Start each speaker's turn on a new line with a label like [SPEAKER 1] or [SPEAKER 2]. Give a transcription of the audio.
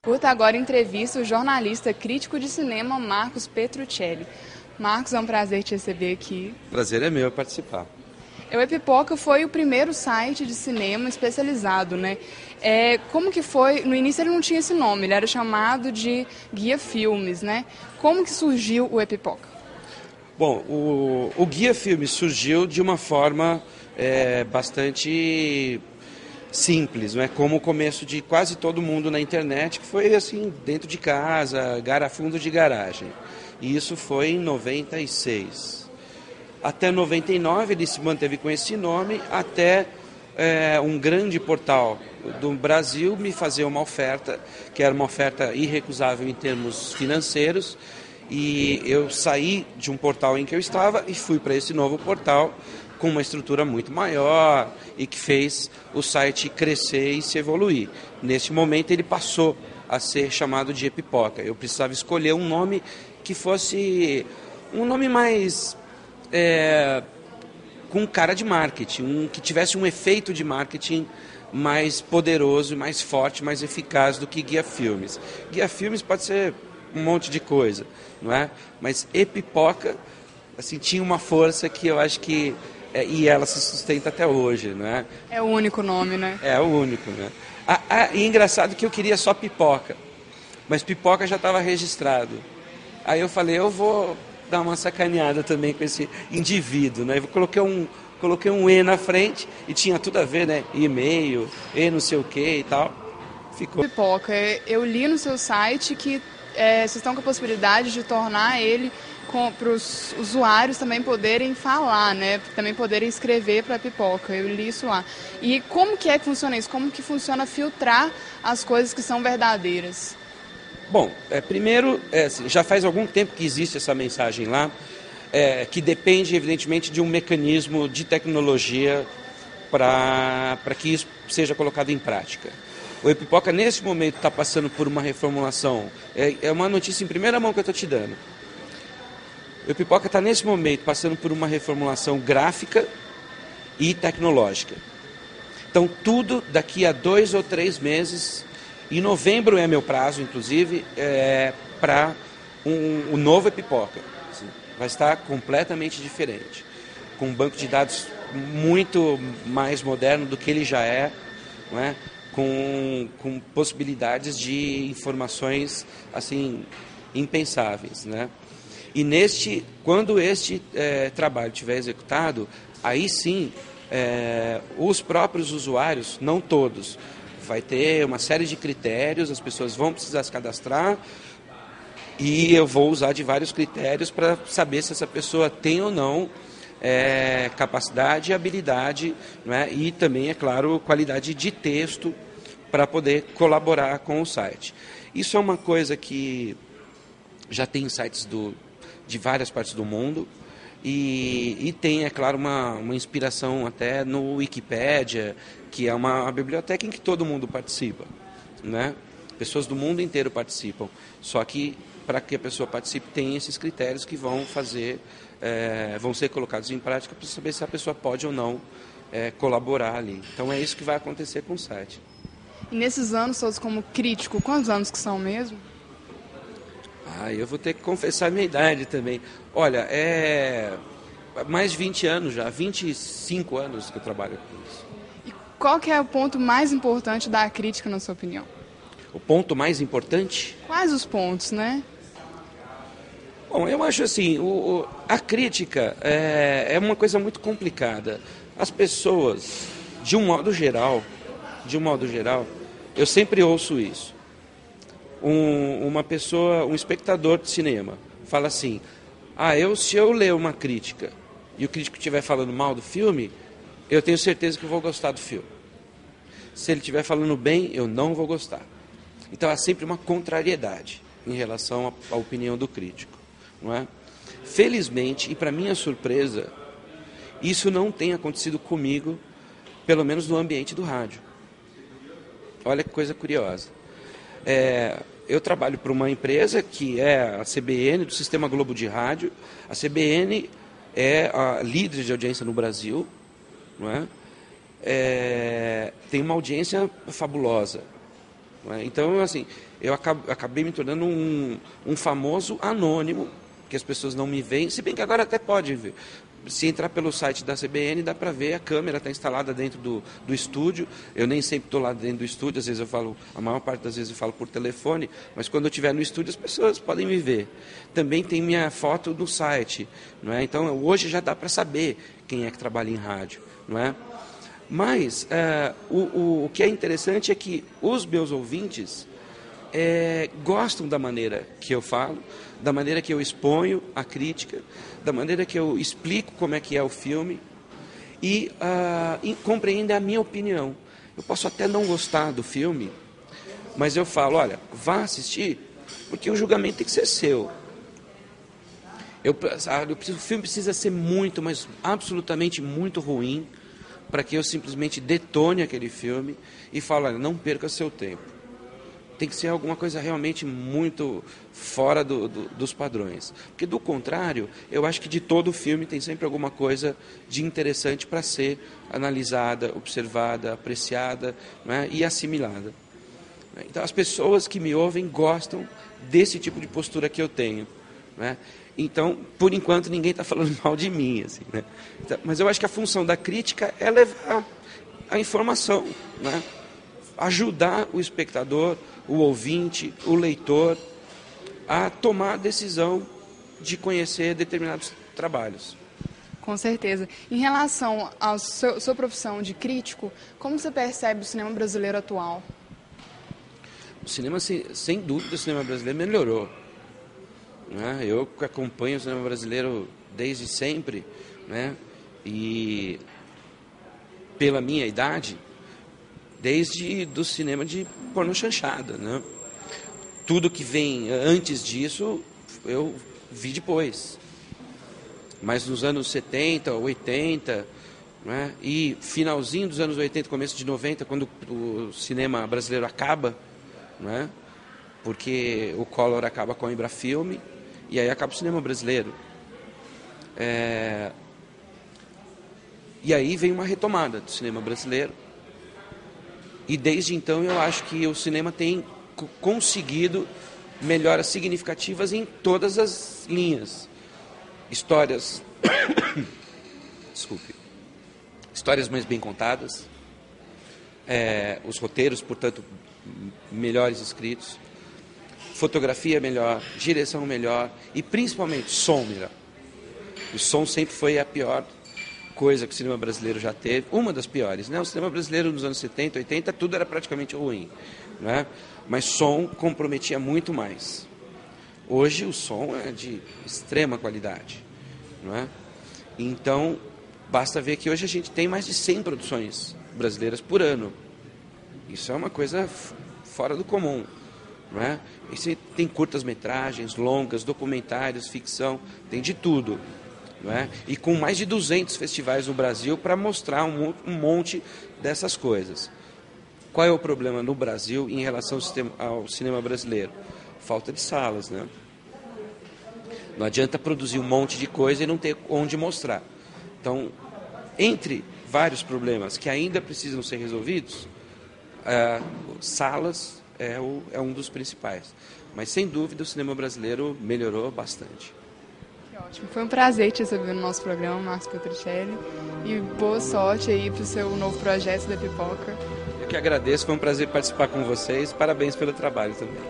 [SPEAKER 1] Curta agora entrevista o jornalista crítico de cinema Marcos Petruccelli. Marcos, é um prazer te receber aqui.
[SPEAKER 2] Prazer é meu participar.
[SPEAKER 1] O Epipoca foi o primeiro site de cinema especializado, né? Como que foi? No início ele não tinha esse nome, ele era chamado de Guia Filmes, né? Como que surgiu o Epipoca?
[SPEAKER 2] Bom, o Guia Filmes surgiu de uma forma bastante simples, não é? Como o começo de quase todo mundo na internet, que foi assim, dentro de casa, fundo de garagem. E isso foi em 96. Até 99 ele se manteve com esse nome, até um grande portal do Brasil me fazer uma oferta, que era uma oferta irrecusável em termos financeiros, e eu saí de um portal em que eu estava e fui para esse novo portal com uma estrutura muito maior e que fez o site crescer e se evoluir. Neste momento ele passou a ser chamado de Epipoca. Eu precisava escolher um nome que fosse um nome mais com cara de marketing, que tivesse um efeito de marketing mais poderoso, mais forte, mais eficaz do que Guia Filmes. Guia Filmes pode ser um monte de coisa, não é? Mas Epipoca assim, tinha uma força que eu acho que e ela se sustenta até hoje, não é?
[SPEAKER 1] É o único nome, né?
[SPEAKER 2] É o único, né? E engraçado que eu queria só Pipoca, mas Pipoca já estava registrado. Aí eu falei, eu vou dar uma sacaneada também com esse indivíduo, né? Eu coloquei um E na frente e tinha tudo a ver, né? E-mail, não sei o que e tal. Ficou.
[SPEAKER 1] Pipoca, eu li no seu site que vocês estão com a possibilidade de tornar ele para os usuários também poderem falar, né? Também poderem escrever para a Pipoca. Eu li isso lá. E como que funciona isso? Como que funciona filtrar as coisas que são verdadeiras?
[SPEAKER 2] Bom, primeiro, assim, já faz algum tempo que existe essa mensagem lá, que depende, evidentemente, de um mecanismo de tecnologia para que isso seja colocado em prática. O Epipoca, nesse momento, está passando por uma reformulação. É uma notícia em primeira mão que eu estou te dando. O Epipoca está, nesse momento, passando por uma reformulação gráfica e tecnológica. Então, tudo daqui a 2 ou 3 meses, em novembro é meu prazo, inclusive, para um novo Epipoca. Assim, vai estar completamente diferente, com um banco de dados muito mais moderno do que ele já é, não é? Com possibilidades de informações assim impensáveis, né? E quando este trabalho estiver executado, aí sim os próprios usuários, não todos, vai ter uma série de critérios, as pessoas vão precisar se cadastrar e eu vou usar de vários critérios para saber se essa pessoa tem ou não capacidade e habilidade, né? E também, é claro, qualidade de texto para poder colaborar com o site. Isso é uma coisa que já tem sites de várias partes do mundo e tem, é claro, uma inspiração até no Wikipédia, que é uma biblioteca em que todo mundo participa, né? Pessoas do mundo inteiro participam, só que para que a pessoa participe tem esses critérios que vão ser colocados em prática para saber se a pessoa pode ou não colaborar ali. Então é isso que vai acontecer com o site.
[SPEAKER 1] E nesses anos todos como crítico, quantos anos que são mesmo?
[SPEAKER 2] Eu vou ter que confessar minha idade também. Olha, mais de 20 anos já, 25 anos que eu trabalho com isso.
[SPEAKER 1] E qual que é o ponto mais importante da crítica, na sua opinião?
[SPEAKER 2] O ponto mais importante?
[SPEAKER 1] Quais os pontos, né?
[SPEAKER 2] Bom, eu acho assim, a crítica é uma coisa muito complicada. As pessoas, de um modo geral, eu sempre ouço isso. Um espectador de cinema, fala assim, se eu ler uma crítica e o crítico estiver falando mal do filme, eu tenho certeza que eu vou gostar do filme. Se ele estiver falando bem, eu não vou gostar. Então há sempre uma contrariedade em relação à opinião do crítico, não é? Felizmente, e para minha surpresa, isso não tem acontecido comigo, pelo menos no ambiente do rádio. Olha que coisa curiosa. Eu trabalho para uma empresa que é a CBN, do Sistema Globo de Rádio. A CBN é a líder de audiência no Brasil, não é? Tem uma audiência fabulosa. Não é? Então, assim, eu acabei me tornando um famoso anônimo, que as pessoas não me veem, se bem que agora até pode ver. Se entrar pelo site da CBN, dá para ver, a câmera está instalada dentro do estúdio. Eu nem sempre estou lá dentro do estúdio, às vezes eu falo, a maior parte das vezes eu falo por telefone, mas quando eu estiver no estúdio as pessoas podem me ver. Também tem minha foto no site, não é? Então hoje já dá para saber quem é que trabalha em rádio, não é? Mas o que é interessante é que os meus ouvintes gostam da maneira que eu falo, da maneira que eu exponho a crítica, da maneira que eu explico como é que é o filme e compreendem a minha opinião. Eu posso até não gostar do filme, mas eu falo, olha, vá assistir, porque o julgamento tem que ser seu. O filme precisa ser muito, mas absolutamente muito ruim, para que eu simplesmente detone aquele filme e fale, olha, não perca seu tempo. Tem que ser alguma coisa realmente muito fora dos padrões. Porque, do contrário, eu acho que de todo o filme tem sempre alguma coisa de interessante para ser analisada, observada, apreciada, né, e assimilada. Então, as pessoas que me ouvem gostam desse tipo de postura que eu tenho, né? Então, por enquanto, ninguém está falando mal de mim, assim, né? Então, mas eu acho que a função da crítica é levar a informação, né? Ajudar o espectador, o ouvinte, o leitor a tomar a decisão de conhecer determinados trabalhos.
[SPEAKER 1] Com certeza. Em relação à sua profissão de crítico, como você percebe o cinema brasileiro atual?
[SPEAKER 2] O cinema, sem dúvida, o cinema brasileiro melhorou. Né? Eu acompanho o cinema brasileiro desde sempre, né? E pela minha idade, desde do cinema de pornô chanchada, né? Tudo que vem antes disso, eu vi depois. Mas nos anos 70, 80, né? E finalzinho dos anos 80, começo de 90, quando o cinema brasileiro acaba, né? Porque o Collor acaba com a Embrafilme, e aí acaba o cinema brasileiro. E aí vem uma retomada do cinema brasileiro. E desde então eu acho que o cinema tem conseguido melhoras significativas em todas as linhas. Histórias... Desculpe. Histórias mais bem contadas. Os roteiros, portanto, melhores escritos. Fotografia melhor, direção melhor e principalmente som melhor. O som sempre foi a pior coisa que o cinema brasileiro já teve, uma das piores, né? O cinema brasileiro nos anos 70, 80, tudo era praticamente ruim, né? Mas som comprometia muito mais. Hoje o som é de extrema qualidade, não é? Então, basta ver que hoje a gente tem mais de 100 produções brasileiras por ano. Isso é uma coisa fora do comum, não é? E tem curtas-metragens, longas, documentários, ficção, tem de tudo. Não é? E com mais de 200 festivais no Brasil para mostrar um monte dessas coisas. Qual é o problema no Brasil em relação ao cinema brasileiro? Falta de salas, né? Não adianta produzir um monte de coisa e não ter onde mostrar. Então, entre vários problemas que ainda precisam ser resolvidos, salas é um dos principais. Mas, sem dúvida, o cinema brasileiro melhorou bastante.
[SPEAKER 1] Ótimo. Foi um prazer te receber no nosso programa, Marcos Petruccelli. E boa sorte aí para o seu novo projeto da Pipoca.
[SPEAKER 2] Eu que agradeço, foi um prazer participar com vocês. Parabéns pelo trabalho também.